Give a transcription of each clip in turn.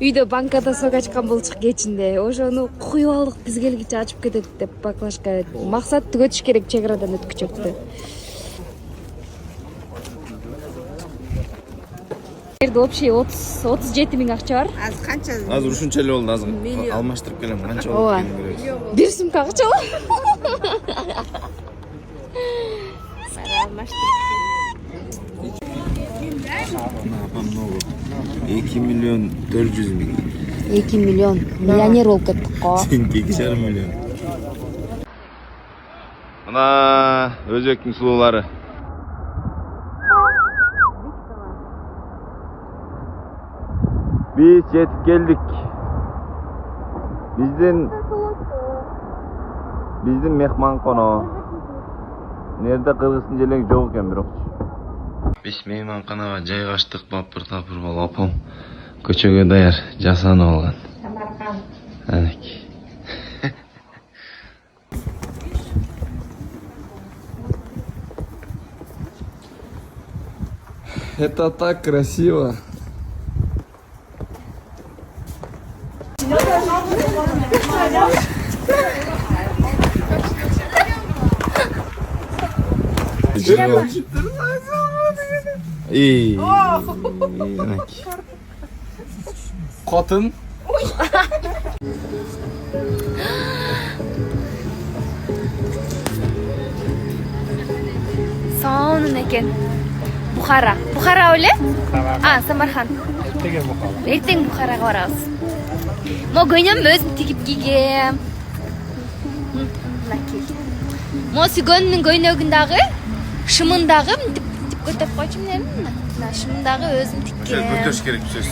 үйдө банкада сок ачкан болчук кечинде. Ошону куюп алдык, биз келгиче ачып кетет деп баклажка. Максат өтүш керек, чек арадан өткүчөктү. Жерде общий 37 миң акча бар. Азыр канча? Азыр ушунча эле болду, азыр алмаштырып келем. Канча болду экенин көрөбүз. Бир сумка акча бар. Апам много. 2 миллион 400 миң. 2 миллион. Миллионер болуп кеттик го. Сен 2,5 миллион. Мына Өзбектин сулуулары. Biz yetip geldik. Bizdin mehman konağı. Nerede Kırgızsın jelek yok ekan birok. Biz mehmanxonaga жайгаштык, бапыр-тапыр болуп апам көчөгө даяр жасанып алган. Анеки. Это так красиво. И Котын. Сонун экен. Бухара беле? Самархан. Эртең Бухарага барабыз. Мо көйнөм өзүм тигип кийгем. Мынакей. Мо сүйгөнүнүн көйнөгүндагы, шымындагы мынтип көтөрүп койчумун эми. Мына шымындагы өзүм тиккем. Көтөрүш керек сөз.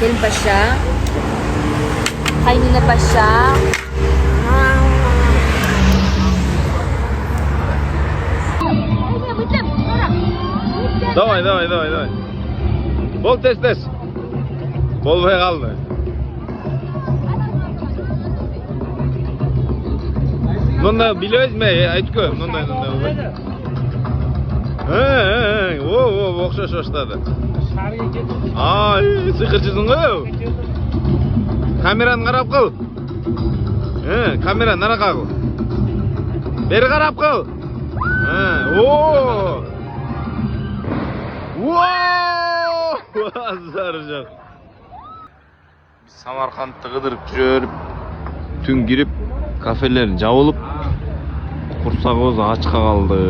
Gelin paşa. Kaynana paşa. Давай. Бол тез. Болбой калды. Мында билебизби? Айткө, мындай. Окшош баштады. Ай, сыйкырчысың го. Камераны карап кыл. Камераны наракка кыл. Бери карап кыл. Азаржак. Самаркандты кыдырып жүрүп, түн кирип, кафелер жабылып, курсагыбыз ачка калды.